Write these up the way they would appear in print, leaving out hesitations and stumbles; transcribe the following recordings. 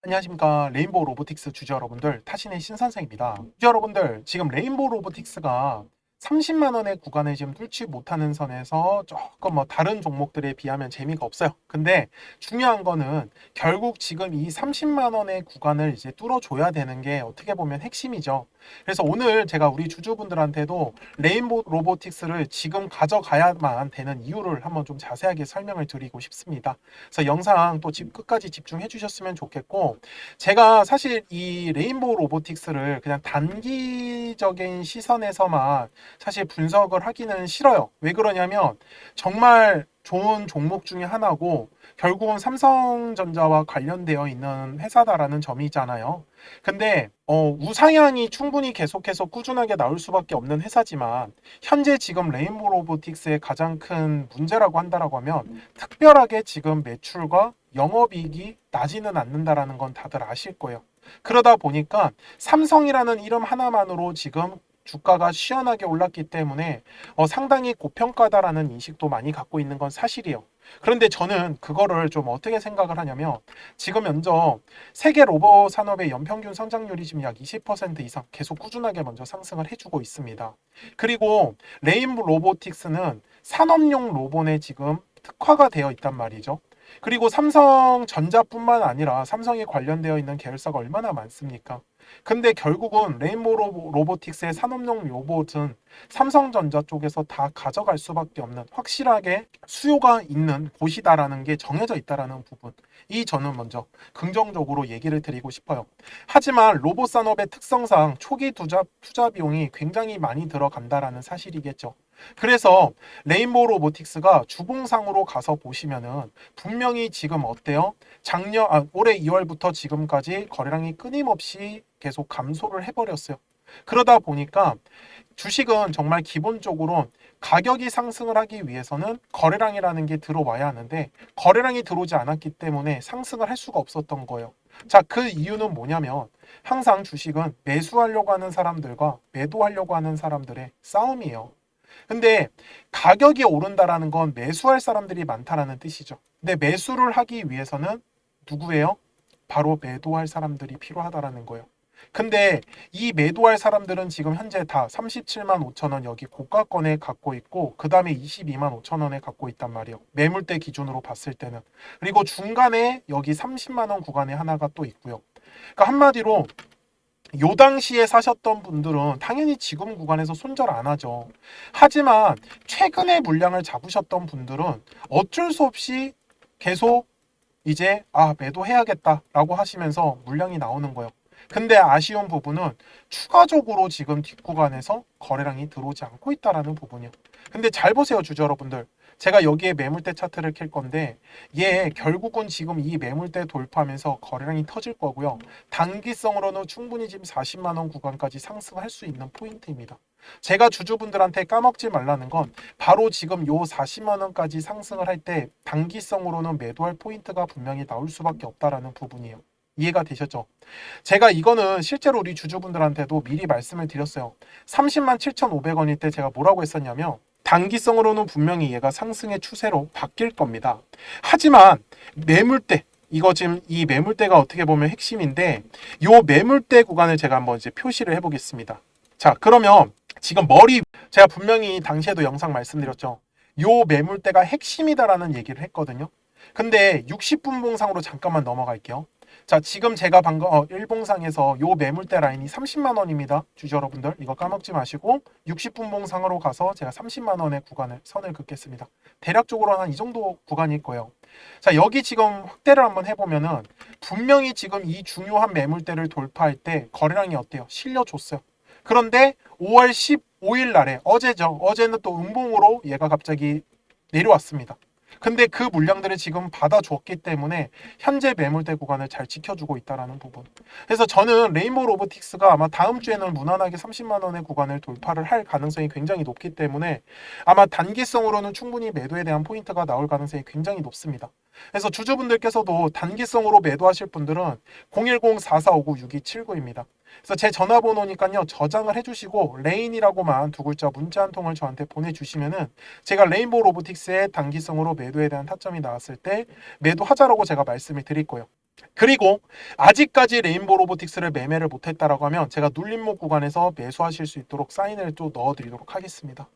안녕하십니까. 레인보우 로보틱스 주주 여러분들, 타신의 신선생입니다. 주주 여러분들, 지금 레인보우 로보틱스가 30만 원의 구간을 지금 뚫지 못하는 선에서 조금 다른 종목들에 비하면 재미가 없어요. 근데 중요한 거는 결국 지금 이 30만 원의 구간을 이제 뚫어줘야 되는 게 어떻게 보면 핵심이죠. 그래서 오늘 제가 우리 주주분들한테도 레인보우 로보틱스를 지금 가져가야만 되는 이유를 한번 좀 자세하게 설명을 드리고 싶습니다. 그래서 영상 또 끝까지 집중해 주셨으면 좋겠고, 제가 사실 이 레인보우 로보틱스를 그냥 단기적인 시선에서만 사실 분석을 하기는 싫어요. 왜 그러냐면 정말 좋은 종목 중에 하나고 결국은 삼성전자와 관련되어 있는 회사다라는 점이잖아요. 근데 우상향이 충분히 계속해서 꾸준하게 나올 수밖에 없는 회사지만 현재 지금 레인보우 로보틱스의 가장 큰 문제라고 한다라고 하면 특별하게 지금 매출과 영업이익이 나지는 않는다라는 건 다들 아실 거예요. 그러다 보니까 삼성이라는 이름 하나만으로 지금 주가가 시원하게 올랐기 때문에 상당히 고평가다라는 인식도 많이 갖고 있는 건 사실이에요. 그런데 저는 그거를 좀 어떻게 생각을 하냐면 지금 먼저 세계 로봇 산업의 연평균 성장률이 지금 약 20% 이상 계속 꾸준하게 먼저 상승을 해주고 있습니다. 그리고 레인보우 로보틱스는 산업용 로봇에 지금 특화가 되어 있단 말이죠. 그리고 삼성전자뿐만 아니라 삼성에 관련되어 있는 계열사가 얼마나 많습니까? 근데 결국은 레인보우 로보틱스의 산업용 로봇은 삼성전자 쪽에서 다 가져갈 수밖에 없는 확실하게 수요가 있는 곳이다라는 게 정해져 있다라는 부분. 이 저는 먼저 긍정적으로 얘기를 드리고 싶어요. 하지만 로봇 산업의 특성상 초기 투자 비용이 굉장히 많이 들어간다라는 사실이겠죠. 그래서 레인보우 로보틱스가 주봉상으로 가서 보시면은 분명히 지금 어때요? 올해 2월부터 지금까지 거래량이 끊임없이 계속 감소를 해버렸어요. 그러다 보니까 주식은 정말 기본적으로 가격이 상승을 하기 위해서는 거래량이라는 게 들어와야 하는데 거래량이 들어오지 않았기 때문에 상승을 할 수가 없었던 거예요. 자, 그 이유는 뭐냐면 항상 주식은 매수하려고 하는 사람들과 매도하려고 하는 사람들의 싸움이에요. 근데 가격이 오른다라는 건 매수할 사람들이 많다라는 뜻이죠. 근데 매수를 하기 위해서는 누구예요? 바로 매도할 사람들이 필요하다라는 거예요. 근데 이 매도할 사람들은 지금 현재 다 37만 5천 원 여기 고가권에 갖고 있고 그 다음에 22만 5천 원에 갖고 있단 말이에요. 매물대 기준으로 봤을 때는. 그리고 중간에 여기 30만 원 구간에 하나가 또 있고요. 그러니까 한마디로 요 당시에 사셨던 분들은 당연히 지금 구간에서 손절 안 하죠. 하지만 최근에 물량을 잡으셨던 분들은 어쩔 수 없이 계속 이제 매도해야겠다라고 하시면서 물량이 나오는 거예요. 근데 아쉬운 부분은 추가적으로 지금 뒷구간에서 거래량이 들어오지 않고 있다라는 부분이요. 근데 잘 보세요, 주주 여러분들. 제가 여기에 매물대 차트를 켤 건데 얘 결국은 지금 이 매물대 돌파하면서 거래량이 터질 거고요. 단기성으로는 충분히 지금 40만 원 구간까지 상승할 수 있는 포인트입니다. 제가 주주분들한테 까먹지 말라는 건 바로 지금 요 40만 원까지 상승을 할 때 단기성으로는 매도할 포인트가 분명히 나올 수밖에 없다라는 부분이에요. 이해가 되셨죠? 제가 이거는 실제로 우리 주주분들한테도 미리 말씀을 드렸어요. 30만 7,500원일 때 제가 뭐라고 했었냐면 단기성으로는 분명히 얘가 상승의 추세로 바뀔 겁니다. 하지만 매물대, 이거 지금 이 매물대가 어떻게 보면 핵심인데 요 매물대 구간을 제가 한번 이제 표시를 해보겠습니다. 자, 그러면 지금 제가 분명히 당시에도 영상 말씀드렸죠. 요 매물대가 핵심이다라는 얘기를 했거든요. 근데 60분 봉상으로 잠깐만 넘어갈게요. 자, 지금 제가 방금 일봉상에서 요 매물대 라인이 30만 원입니다. 주주 여러분들 이거 까먹지 마시고 60분 봉상으로 가서 제가 30만 원의 구간을 선을 긋겠습니다. 대략적으로 한 이 정도 구간일 거예요. 자, 여기 지금 확대를 한번 해보면은 분명히 지금 이 중요한 매물대를 돌파할 때 거래량이 어때요? 실려줬어요. 그런데 5월 15일 날에 어제는 또 음봉으로 얘가 갑자기 내려왔습니다. 근데 그 물량들을 지금 받아줬기 때문에 현재 매물대 구간을 잘 지켜주고 있다는 부분. 그래서 저는 레인보우 로보틱스가 아마 다음 주에는 무난하게 30만 원의 구간을 돌파를 할 가능성이 굉장히 높기 때문에 아마 단기성으로는 충분히 매도에 대한 포인트가 나올 가능성이 굉장히 높습니다. 그래서 주주분들께서도 단기성으로 매도하실 분들은 010-4459-6279입니다. 그래서 제 전화번호니까요, 저장을 해주시고 레인이라고만 두 글자 문자 한 통을 저한테 보내주시면은 제가 레인보우 로보틱스의 단기성으로 매도에 대한 타점이 나왔을 때 매도하자라고 제가 말씀을 드릴 거예요. 그리고 아직까지 레인보우 로보틱스를 매매를 못했다라고 하면 제가 눌림목 구간에서 매수하실 수 있도록 사인을 또 넣어드리도록 하겠습니다.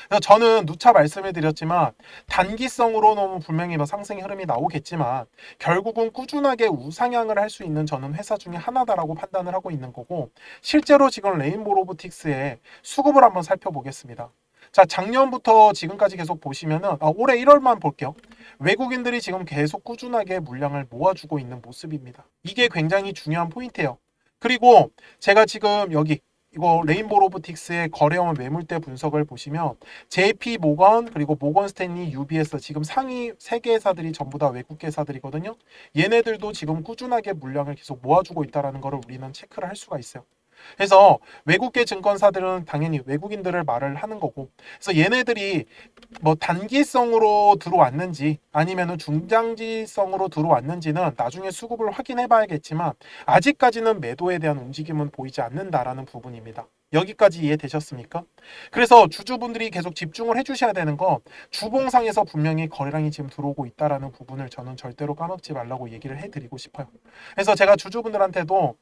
그래서 저는 누차 말씀을 드렸지만 단기성으로는 분명히 상승의 흐름이 나오겠지만 결국은 꾸준하게 우상향을 할 수 있는 저는 회사 중에 하나다라고 판단을 하고 있는 거고, 실제로 지금 레인보우 로보틱스의 수급을 한번 살펴보겠습니다. 자, 작년부터 지금까지 계속 보시면은 올해 1월만 볼게요. 외국인들이 지금 계속 꾸준하게 물량을 모아주고 있는 모습입니다. 이게 굉장히 중요한 포인트예요. 그리고 제가 지금 여기 이거 레인보우 로보틱스의 거래형 매물대 분석을 보시면 JP 모건 그리고 모건 스탠리 UBS 지금 상위 3개 회사들이 전부 다 외국 회사들이거든요. 얘네들도 지금 꾸준하게 물량을 계속 모아주고 있다는 것을 우리는 체크를 할 수가 있어요. 그래서 외국계 증권사들은 당연히 외국인들을 말을 하는 거고, 그래서 얘네들이 뭐 단기성으로 들어왔는지 아니면은 중장기성으로 들어왔는지는 나중에 수급을 확인해 봐야겠지만 아직까지는 매도에 대한 움직임은 보이지 않는다라는 부분입니다. 여기까지 이해되셨습니까? 그래서 주주분들이 계속 집중을 해주셔야 되는 건 주봉상에서 분명히 거래량이 지금 들어오고 있다라는 부분을 저는 절대로 까먹지 말라고 얘기를 해드리고 싶어요. 그래서 제가 주주분들한테도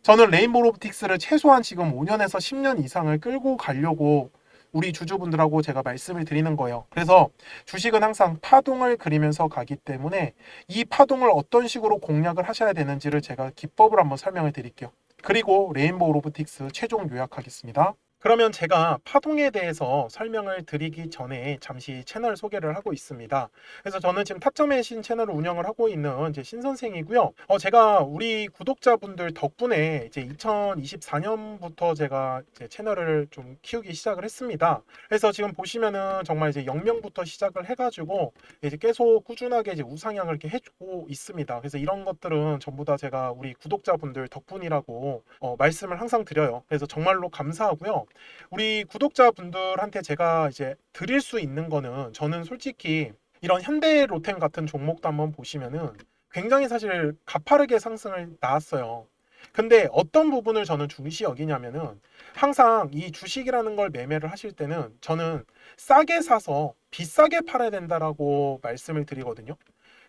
저는 레인보우 로보틱스를 최소한 지금 5년에서 10년 이상을 끌고 가려고 우리 주주분들하고 제가 말씀을 드리는 거예요. 그래서 주식은 항상 파동을 그리면서 가기 때문에 이 파동을 어떤 식으로 공략을 하셔야 되는지를 제가 기법을 한번 설명을 드릴게요. 그리고 레인보우 로보틱스 최종 요약하겠습니다. 그러면 제가 파동에 대해서 설명을 드리기 전에 잠시 채널 소개를 하고 있습니다. 그래서 저는 지금 타점의 신 채널을 운영을 하고 있는 이제 신선생이고요. 제가 우리 구독자분들 덕분에 이제 2024년부터 제가 이제 채널을 좀 키우기 시작을 했습니다. 그래서 지금 보시면은 정말 이제 0명부터 시작을 해가지고 이제 계속 꾸준하게 이제 우상향을 이렇게 해주고 있습니다. 그래서 이런 것들은 전부 다 제가 우리 구독자분들 덕분이라고 말씀을 항상 드려요. 그래서 정말로 감사하고요. 우리 구독자분들한테 제가 이제 드릴 수 있는 거는, 저는 솔직히 이런 현대로템 같은 종목도 한번 보시면은 굉장히 사실 가파르게 상승을 나왔어요. 근데 어떤 부분을 저는 중시 여기냐면은 항상 이 주식이라는 걸 매매를 하실 때는 저는 싸게 사서 비싸게 팔아야 된다라고 말씀을 드리거든요.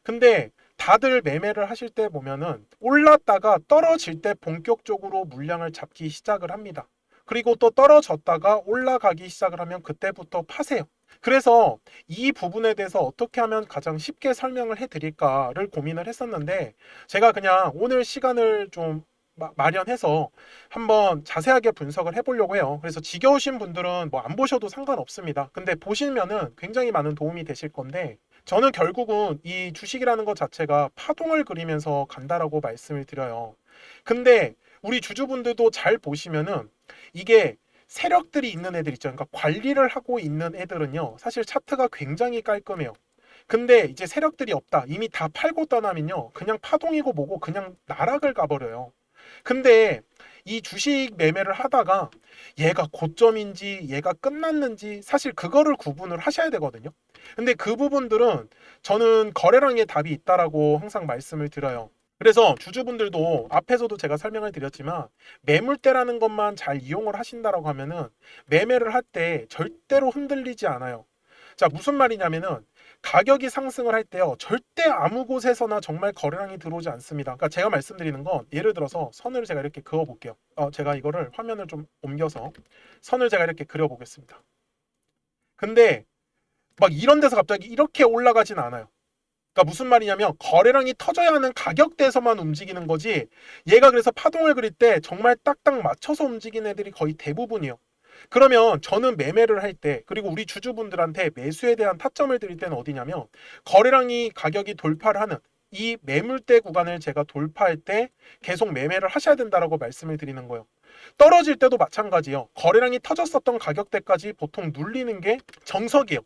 근데 다들 매매를 하실 때 보면은 올랐다가 떨어질 때 본격적으로 물량을 잡기 시작을 합니다. 그리고 또 떨어졌다가 올라가기 시작을 하면 그때부터 파세요. 그래서 이 부분에 대해서 어떻게 하면 가장 쉽게 설명을 해드릴까를 고민을 했었는데, 제가 그냥 오늘 시간을 좀 마련해서 한번 자세하게 분석을 해보려고 해요. 그래서 지겨우신 분들은 뭐 안 보셔도 상관없습니다. 근데 보시면은 굉장히 많은 도움이 되실 건데, 저는 결국은 이 주식이라는 것 자체가 파동을 그리면서 간다라고 말씀을 드려요. 근데 우리 주주분들도 잘 보시면은 이게 세력들이 있는 애들 있죠. 그러니까 관리를 하고 있는 애들은요, 사실 차트가 굉장히 깔끔해요. 근데 이제 세력들이 없다, 이미 다 팔고 떠나면요, 그냥 파동이고 뭐고 그냥 나락을 가버려요. 근데 이 주식 매매를 하다가 얘가 고점인지 얘가 끝났는지 사실 그거를 구분을 하셔야 되거든요. 근데 그 부분들은 저는 거래량의 답이 있다라고 항상 말씀을 드려요. 그래서 주주분들도 앞에서도 제가 설명을 드렸지만 매물대라는 것만 잘 이용을 하신다라고 하면은 매매를 할 때 절대로 흔들리지 않아요. 자, 무슨 말이냐면은 가격이 상승을 할 때요, 절대 아무 곳에서나 정말 거래량이 들어오지 않습니다. 그러니까 제가 말씀드리는 건, 예를 들어서 선을 제가 이렇게 그어 볼게요. 제가 이거를 화면을 좀 옮겨서 선을 제가 이렇게 그려 보겠습니다. 근데 막 이런 데서 갑자기 이렇게 올라가진 않아요. 그러니까 무슨 말이냐면 거래량이 터져야 하는 가격대에서만 움직이는 거지, 얘가 그래서 파동을 그릴 때 정말 딱딱 맞춰서 움직이는 애들이 거의 대부분이에요. 그러면 저는 매매를 할 때, 그리고 우리 주주분들한테 매수에 대한 타점을 드릴 때는 어디냐면, 거래량이 가격이 돌파를 하는 이 매물대 구간을 제가 돌파할 때 계속 매매를 하셔야 된다라고 말씀을 드리는 거예요. 떨어질 때도 마찬가지예요. 거래량이 터졌었던 가격대까지 보통 눌리는 게 정석이에요.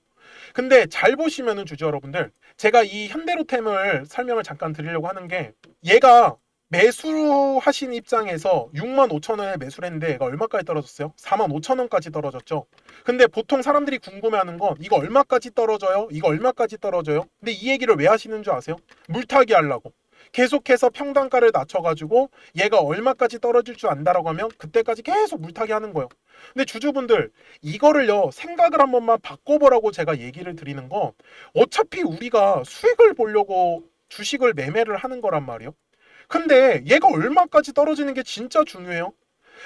근데 잘 보시면은 주주 여러분들, 제가 이 현대로템을 설명을 잠깐 드리려고 하는 게, 얘가 매수하신 입장에서 65,000원에 매수를 했는데 얘가 얼마까지 떨어졌어요? 45,000원까지 떨어졌죠. 근데 보통 사람들이 궁금해하는 건 이거 얼마까지 떨어져요? 이거 얼마까지 떨어져요? 근데 이 얘기를 왜 하시는 줄 아세요? 물타기 하려고. 계속해서 평단가를 낮춰가지고 얘가 얼마까지 떨어질 줄 안다라고 하면 그때까지 계속 물타기 하는 거예요. 근데 주주분들, 이거를요 생각을 한 번만 바꿔보라고 제가 얘기를 드리는 건, 어차피 우리가 수익을 보려고 주식을 매매를 하는 거란 말이에요. 근데 얘가 얼마까지 떨어지는 게 진짜 중요해요.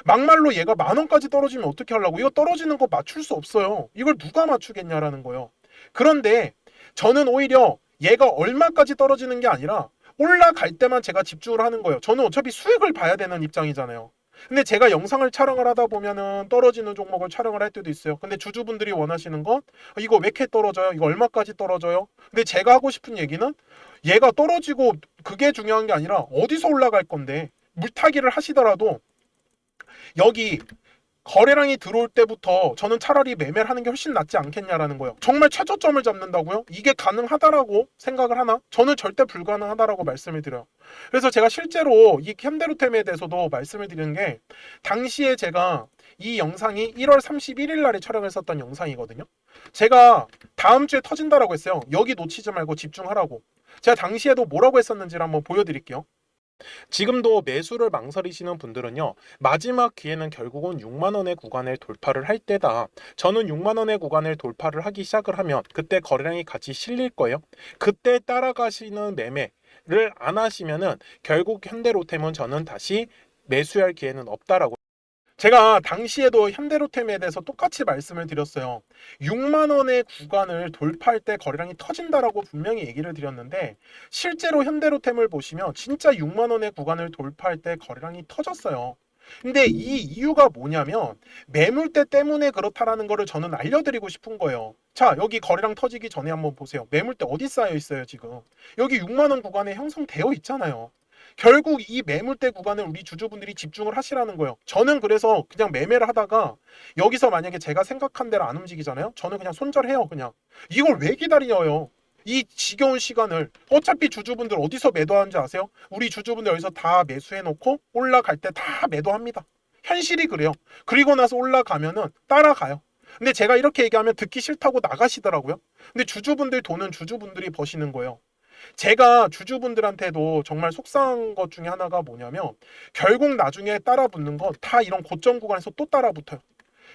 막말로 얘가 10,000원까지 떨어지면 어떻게 하려고? 이거 떨어지는 거 맞출 수 없어요. 이걸 누가 맞추겠냐라는 거예요. 그런데 저는 오히려 얘가 얼마까지 떨어지는 게 아니라 올라갈 때만 제가 집중을 하는 거예요. 저는 어차피 수익을 봐야 되는 입장이잖아요. 근데 제가 영상을 촬영을 하다 보면은 떨어지는 종목을 촬영을 할 때도 있어요. 근데 주주분들이 원하시는 건 이거 왜 이렇게 떨어져요? 이거 얼마까지 떨어져요? 근데 제가 하고 싶은 얘기는 얘가 떨어지고 그게 중요한 게 아니라 어디서 올라갈 건데 물타기를 하시더라도 여기 거래량이 들어올 때부터 저는 차라리 매매를 하는 게 훨씬 낫지 않겠냐라는 거예요. 정말 최저점을 잡는다고요? 이게 가능하다라고 생각을 하나? 저는 절대 불가능하다라고 말씀을 드려요. 그래서 제가 실제로 이 현대로템에 대해서도 말씀을 드리는 게 당시에 제가 이 영상이 1월 31일 날에 촬영했었던 영상이거든요. 제가 다음 주에 터진다라고 했어요. 여기 놓치지 말고 집중하라고. 제가 당시에도 뭐라고 했었는지를 한번 보여드릴게요. 지금도 매수를 망설이시는 분들은요, 마지막 기회는 결국은 6만 원의 구간을 돌파를 할 때다. 저는 6만 원의 구간을 돌파를 하기 시작을 하면 그때 거래량이 같이 실릴 거예요. 그때 따라가시는 매매를 안 하시면은 결국 현대로템은 저는 다시 매수할 기회는 없다라고. 제가 당시에도 현대로템에 대해서 똑같이 말씀을 드렸어요. 6만 원의 구간을 돌파할 때 거래량이 터진다라고 분명히 얘기를 드렸는데 실제로 현대로템을 보시면 진짜 6만 원의 구간을 돌파할 때 거래량이 터졌어요. 근데 이 이유가 뭐냐면 매물대 때문에 그렇다라는 거를 저는 알려드리고 싶은 거예요. 자, 여기 거래량 터지기 전에 한번 보세요. 매물대 어디 쌓여 있어요, 지금? 여기 6만 원 구간에 형성되어 있잖아요. 결국 이 매물대 구간을 우리 주주분들이 집중을 하시라는 거예요. 저는 그래서 그냥 매매를 하다가 여기서 만약에 제가 생각한 대로 안 움직이잖아요. 저는 그냥 손절해요. 그냥 이걸 왜 기다려요? 이 지겨운 시간을. 어차피 주주분들 어디서 매도하는지 아세요? 우리 주주분들 여기서 다 매수해놓고 올라갈 때 다 매도합니다. 현실이 그래요. 그리고 나서 올라가면은 따라가요. 근데 제가 이렇게 얘기하면 듣기 싫다고 나가시더라고요. 근데 주주분들 돈은 주주분들이 버시는 거예요. 제가 주주분들한테도 정말 속상한 것 중에 하나가 뭐냐면 결국 나중에 따라붙는 건 다 이런 고점 구간에서 또 따라붙어요.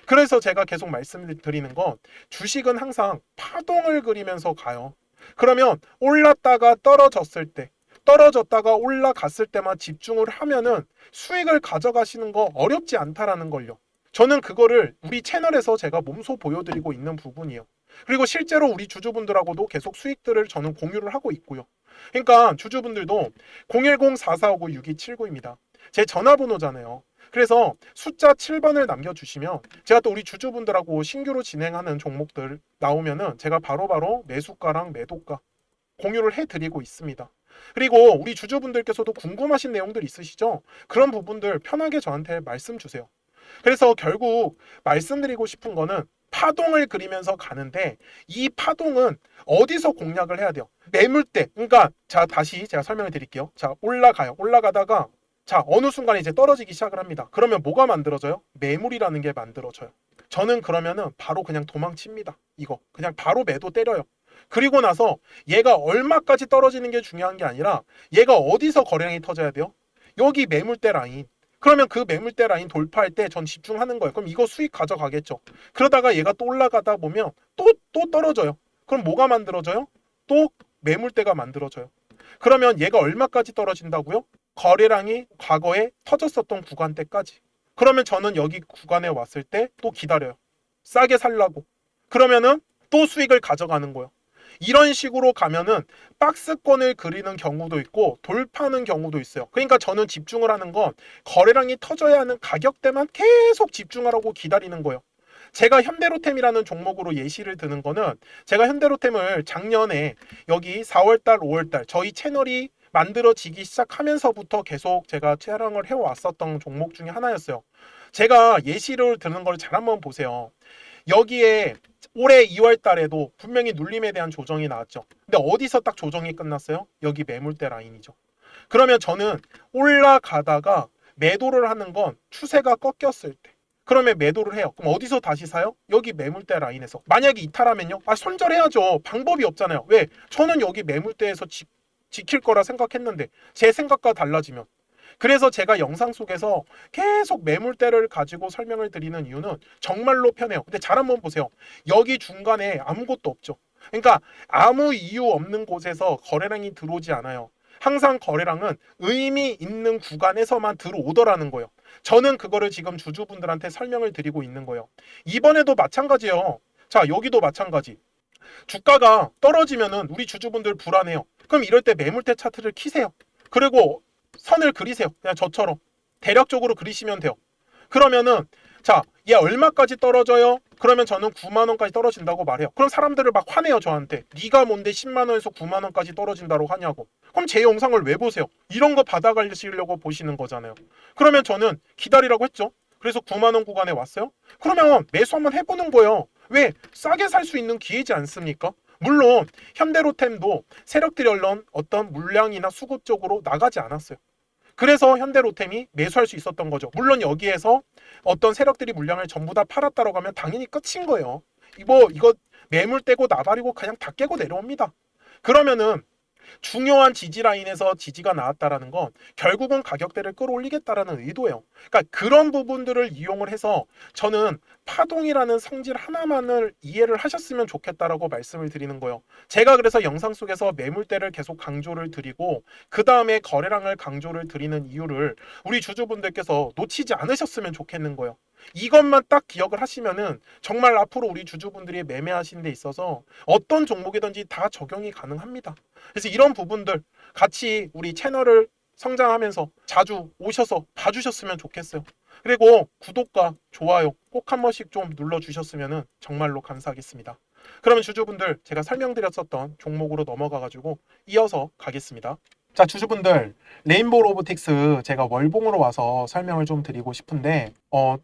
그래서 제가 계속 말씀드리는 건 주식은 항상 파동을 그리면서 가요. 그러면 올랐다가 떨어졌을 때, 떨어졌다가 올라갔을 때만 집중을 하면은 수익을 가져가시는 거 어렵지 않다라는 걸요. 저는 그거를 우리 채널에서 제가 몸소 보여드리고 있는 부분이에요. 그리고 실제로 우리 주주분들하고도 계속 수익들을 저는 공유를 하고 있고요. 그러니까 주주분들도 010-4459-6279입니다. 제 전화번호잖아요. 그래서 숫자 7번을 남겨주시면 제가 또 우리 주주분들하고 신규로 진행하는 종목들 나오면은 제가 바로바로 매수가랑 매도가 공유를 해드리고 있습니다. 그리고 우리 주주분들께서도 궁금하신 내용들 있으시죠? 그런 부분들 편하게 저한테 말씀 주세요. 그래서 결국 말씀드리고 싶은 거는 파동을 그리면서 가는데 이 파동은 어디서 공략을 해야 돼요? 매물대. 그러니까 자, 다시 제가 설명을 드릴게요. 자, 올라가요. 올라가다가 자, 어느 순간에 이제 떨어지기 시작을 합니다. 그러면 뭐가 만들어져요? 매물이라는 게 만들어져요. 저는 그러면은 바로 그냥 도망칩니다. 이거 그냥 바로 매도 때려요. 그리고 나서 얘가 얼마까지 떨어지는 게 중요한 게 아니라 얘가 어디서 거래량이 터져야 돼요? 여기 매물대 라인. 그러면 그 매물대 라인 돌파할 때 전 집중하는 거예요. 그럼 이거 수익 가져가겠죠. 그러다가 얘가 또 올라가다 보면 또 떨어져요. 그럼 뭐가 만들어져요? 또 매물대가 만들어져요. 그러면 얘가 얼마까지 떨어진다고요? 거래량이 과거에 터졌었던 구간대까지. 그러면 저는 여기 구간에 왔을 때 또 기다려요. 싸게 살라고. 그러면은 또 수익을 가져가는 거예요. 이런 식으로 가면은 박스권을 그리는 경우도 있고 돌파하는 경우도 있어요. 그러니까 저는 집중을 하는 건 거래량이 터져야 하는 가격대만 계속 집중하라고 기다리는 거예요. 제가 현대로템이라는 종목으로 예시를 드는 거는 제가 현대로템을 작년에 여기 4월달, 5월달 저희 채널이 만들어지기 시작하면서부터 계속 제가 촬영을 해왔었던 종목 중에 하나였어요. 제가 예시를 드는 걸 잘 한번 보세요. 여기에 올해 2월 달에도 분명히 눌림에 대한 조정이 나왔죠. 근데 어디서 딱 조정이 끝났어요? 여기 매물대 라인이죠. 그러면 저는 올라가다가 매도를 하는 건 추세가 꺾였을 때. 그러면 매도를 해요. 그럼 어디서 다시 사요? 여기 매물대 라인에서. 만약에 이탈하면요? 손절해야죠. 방법이 없잖아요. 왜? 저는 여기 매물대에서 지킬 거라 생각했는데 제 생각과 달라지면. 그래서 제가 영상 속에서 계속 매물대를 가지고 설명을 드리는 이유는 정말로 편해요. 근데 잘 한번 보세요. 여기 중간에 아무것도 없죠. 그러니까 아무 이유 없는 곳에서 거래량이 들어오지 않아요. 항상 거래량은 의미 있는 구간에서만 들어오더라는 거예요. 저는 그거를 지금 주주분들한테 설명을 드리고 있는 거예요. 이번에도 마찬가지예요. 자, 여기도 마찬가지. 주가가 떨어지면은 우리 주주분들 불안해요. 그럼 이럴 때 매물대 차트를 키세요. 그리고 선을 그리세요. 그냥 저처럼 대략적으로 그리시면 돼요. 그러면은 자, 얘 얼마까지 떨어져요? 그러면 저는 9만 원까지 떨어진다고 말해요. 그럼 사람들을 막 화내요, 저한테. 네가 뭔데 10만 원에서 9만 원까지 떨어진다고 하냐고. 그럼 제 영상을 왜 보세요? 이런 거 받아가시려고 보시는 거잖아요. 그러면 저는 기다리라고 했죠. 그래서 9만 원 구간에 왔어요. 그러면 매수 한번 해보는 거예요. 왜? 싸게 살 수 있는 기회지 않습니까? 물론 현대로템도 세력들이 얼른 어떤 물량이나 수급 쪽으로 나가지 않았어요. 그래서 현대로템이 매수할 수 있었던 거죠. 물론 여기에서 어떤 세력들이 물량을 전부 다 팔았다라고 하면 당연히 끝인 거예요. 이거 매물 떼고 나발이고 그냥 다 깨고 내려옵니다. 그러면은 중요한 지지 라인에서 지지가 나왔다라는 건 결국은 가격대를 끌어올리겠다라는 의도예요. 그러니까 그런 부분들을 이용을 해서 저는 파동이라는 성질 하나만을 이해를 하셨으면 좋겠다라고 말씀을 드리는 거예요. 제가 그래서 영상 속에서 매물대를 계속 강조를 드리고 그 다음에 거래량을 강조를 드리는 이유를 우리 주주분들께서 놓치지 않으셨으면 좋겠는 거예요. 이것만 딱 기억을 하시면은 정말 앞으로 우리 주주분들이 매매하시는 데 있어서 어떤 종목이든지 다 적용이 가능합니다. 그래서 이런 부분들 같이 우리 채널을 성장하면서 자주 오셔서 봐주셨으면 좋겠어요. 그리고 구독과 좋아요 꼭 한 번씩 좀 눌러주셨으면 정말로 감사하겠습니다. 그러면 주주분들 제가 설명드렸었던 종목으로 넘어가가지고 이어서 가겠습니다. 자, 주주분들, 레인보우 로보틱스 제가 월봉으로 와서 설명을 좀 드리고 싶은데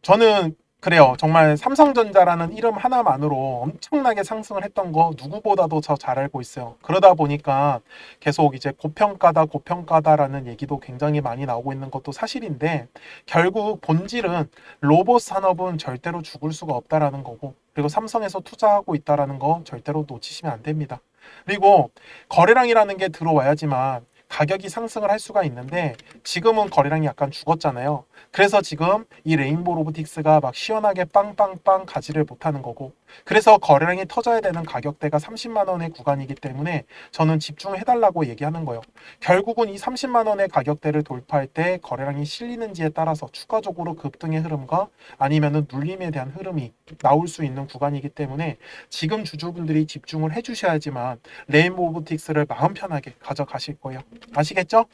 저는 그래요. 정말 삼성전자라는 이름 하나만으로 엄청나게 상승을 했던 거 누구보다도 저 잘 알고 있어요. 그러다 보니까 계속 이제 고평가다라는 얘기도 굉장히 많이 나오고 있는 것도 사실인데 결국 본질은 로봇 산업은 절대로 죽을 수가 없다라는 거고 그리고 삼성에서 투자하고 있다라는 거 절대로 놓치시면 안 됩니다. 그리고 거래량이라는 게 들어와야지만 가격이 상승을 할 수가 있는데 지금은 거래량이 약간 죽었잖아요. 그래서 지금 이 레인보우 로보틱스가 막 시원하게 빵빵빵 가지를 못하는 거고 그래서 거래량이 터져야 되는 가격대가 30만 원의 구간이기 때문에 저는 집중해달라고 얘기하는 거예요. 결국은 이 30만 원의 가격대를 돌파할 때 거래량이 실리는지에 따라서 추가적으로 급등의 흐름과 아니면은 눌림에 대한 흐름이 나올 수 있는 구간이기 때문에 지금 주주분들이 집중을 해주셔야지만 레인보우 로보틱스를 마음 편하게 가져가실 거예요. 아시겠죠?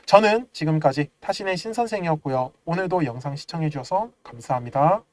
저는 지금까지 타신의 신선생이었고요. 오늘도 영상 시청해 주셔서 감사합니다.